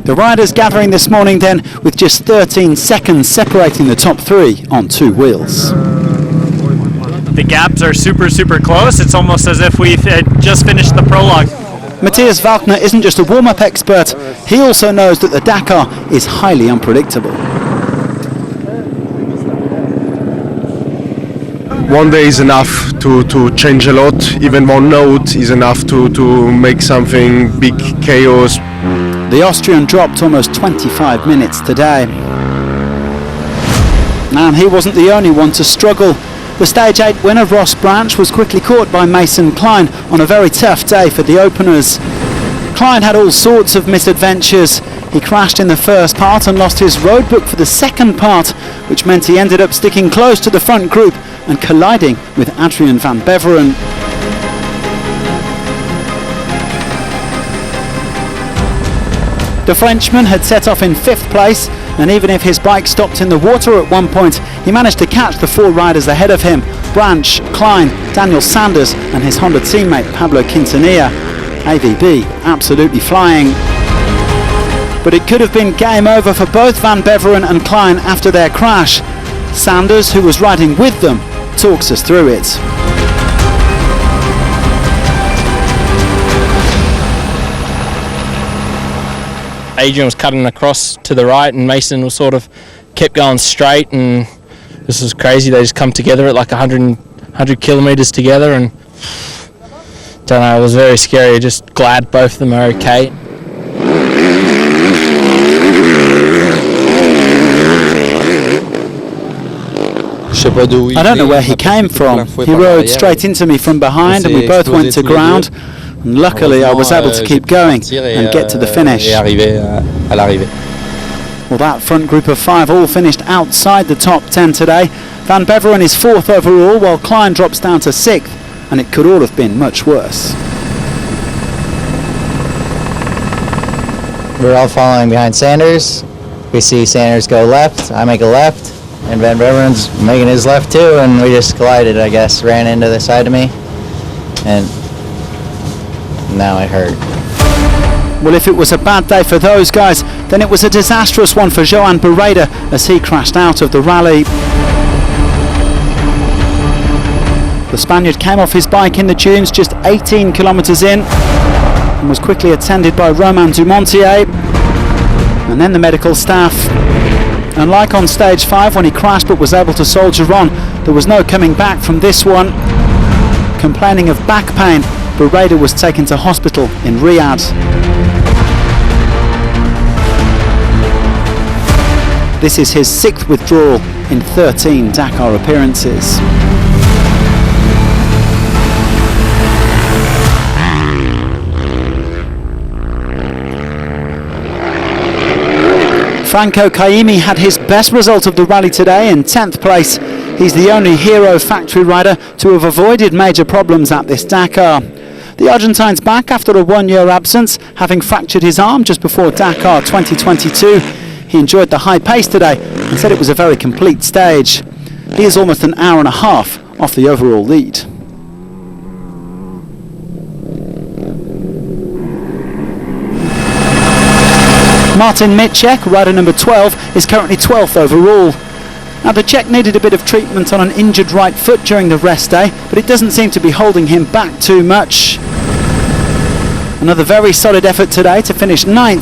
The riders gathering this morning then with just 13 seconds separating the top three on two wheels. The gaps are super close. It's almost as if we've just finished the prologue. Matthias Walkner isn't just a warm-up expert, he also knows that the Dakar is highly unpredictable. One day is enough to change a lot. Even one note is enough to make something big chaos. The Austrian dropped almost 25 minutes today. And he wasn't the only one to struggle. The Stage 8 winner, Ross Branch, was quickly caught by Mason Klein on a very tough day for the openers. Klein had all sorts of misadventures. He crashed in the first part and lost his roadbook for the second part, which meant he ended up sticking close to the front group and colliding with Adrian van Beveren. The Frenchman had set off in 5th place, and even if his bike stopped in the water at one point, he managed to catch the 4 riders ahead of him: Branch, Klein, Daniel Sanders and his Honda teammate Pablo Quintanilla. AVB absolutely flying. But it could have been game over for both Van Beveren and Klein after their crash. Sanders, who was riding with them, talks us through it. Adrian was cutting across to the right and Mason was sort of kept going straight, and this was crazy. They just come together at like 100 kilometers together, and don't know, it was very scary. Just glad both of them are okay. I don't know where he came from. He rode straight into me from behind and we both went to ground. And luckily I was able to keep going and get to the finish. Well, that front group of 5 all finished outside the top 10 today. Van Beveren is 4th overall, while Klein drops down to 6th, and it could all have been much worse. We're all following behind Sanders. We see Sanders go left, I make a left, and Van Beveren's making his left too, and we just collided, I guess, ran into the side of me, and now it hurt. Well, if it was a bad day for those guys, then it was a disastrous one for Joan Barreda as he crashed out of the rally. The Spaniard came off his bike in the dunes just 18 kilometres in and was quickly attended by Romain Dumontier and then the medical staff. And like on stage 5 when he crashed but was able to soldier on, there was no coming back from this one. Complaining of back pain, Barreda was taken to hospital in Riyadh. This is his 6th withdrawal in 13 Dakar appearances. Franco Caimi had his best result of the rally today in 10th place. He's the only Hero factory rider to have avoided major problems at this Dakar. The Argentine's back after a 1-year absence, having fractured his arm just before Dakar 2022. He enjoyed the high pace today and said it was a very complete stage. He is almost an hour and a half off the overall lead. Martin Mitchek, rider number 12, is currently 12th overall. Now the Czech needed a bit of treatment on an injured right foot during the rest day, but it doesn't seem to be holding him back too much. Another very solid effort today to finish 9th.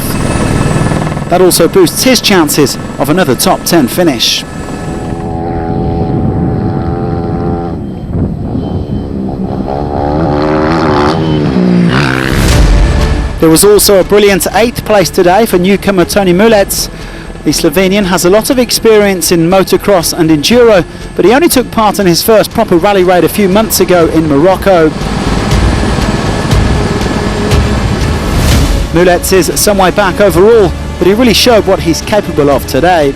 That also boosts his chances of another top 10 finish. There was also a brilliant 8th place today for newcomer Tony Mulets. The Slovenian has a lot of experience in motocross and enduro, but he only took part in his first proper rally raid a few months ago in Morocco. Mulets is some way back overall, but he really showed what he's capable of today.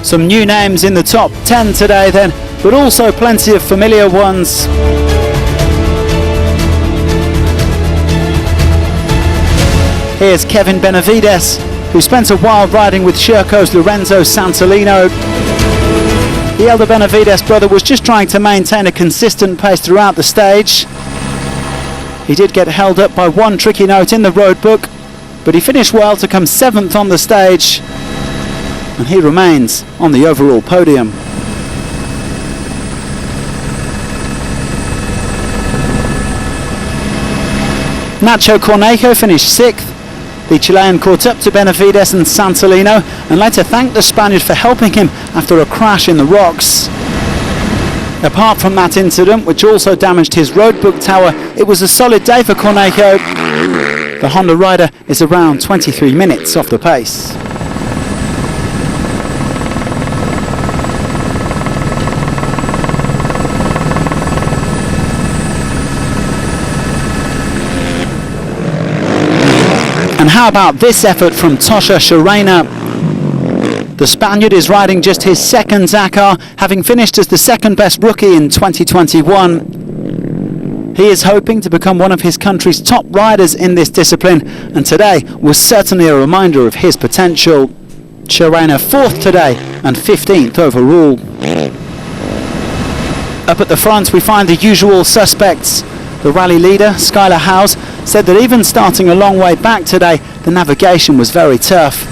Some new names in the top 10 today then, but also plenty of familiar ones. Here's Kevin Benavides, who spent a while riding with Sherco's Lorenzo Santolino. The elder Benavides brother was just trying to maintain a consistent pace throughout the stage. He did get held up by one tricky note in the road book, but he finished well to come 7th on the stage, and he remains on the overall podium. Nacho Cornejo finished 6th. The Chilean caught up to Benavides and Santolino and later thanked the Spaniard for helping him after a crash in the rocks. Apart from that incident, which also damaged his roadbook tower, it was a solid day for Cornejo. The Honda rider is around 23 minutes off the pace. And how about this effort from Tosha Sharena? The Spaniard is riding just his second Dakar, having finished as the second best rookie in 2021. He is hoping to become one of his country's top riders in this discipline, and today was certainly a reminder of his potential. Sharena 4th today and 15th overall. Up at the front we find the usual suspects. The rally leader, Skylar Howes, said that even starting a long way back today, the navigation was very tough.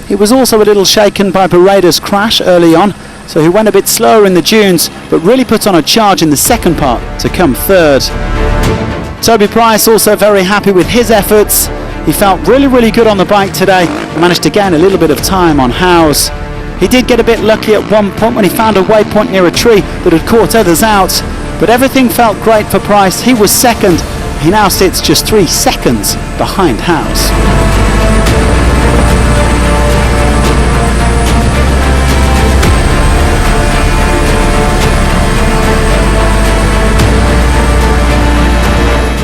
He was also a little shaken by Bereda's crash early on, so he went a bit slower in the dunes, but really put on a charge in the second part to come 3rd. Toby Price also very happy with his efforts. He felt really good on the bike today and managed to gain a little bit of time on Howes. He did get a bit lucky at one point when he found a waypoint near a tree that had caught others out, but everything felt great for Price. He was second. He now sits just 3 seconds behind Howes.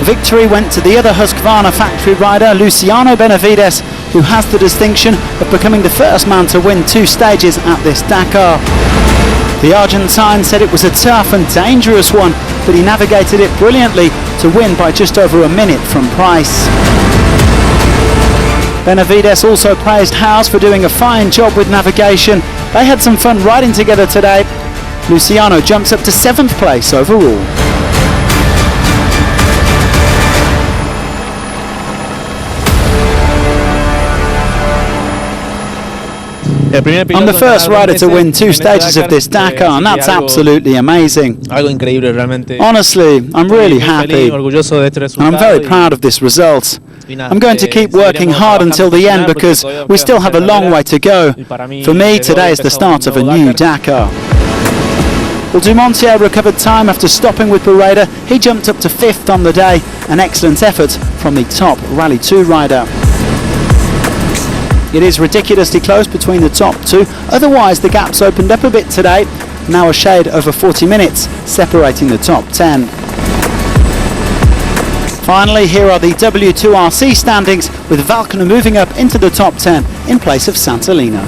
Victory went to the other Husqvarna factory rider, Luciano Benavides, who has the distinction of becoming the first man to win 2 stages at this Dakar. The Argentine said it was a tough and dangerous one, but he navigated it brilliantly to win by just over a minute from Price. Benavides also praised Howes for doing a fine job with navigation. They had some fun riding together today. Luciano jumps up to 7th place overall. I'm the first rider to win 2 stages of this Dakar, and that's absolutely amazing. Honestly, I'm really happy, and I'm very proud of this result. I'm going to keep working hard until the end because we still have a long way to go. For me, today is the start of a new Dakar. Well, Dumontier recovered time after stopping with Bereda. He jumped up to 5th on the day, an excellent effort from the top Rally 2 rider. It is ridiculously close between the top 2, otherwise the gap's opened up a bit today, now a shade over 40 minutes separating the top 10. Finally, here are the W2RC standings, with Valkner moving up into the top 10 in place of Santolino.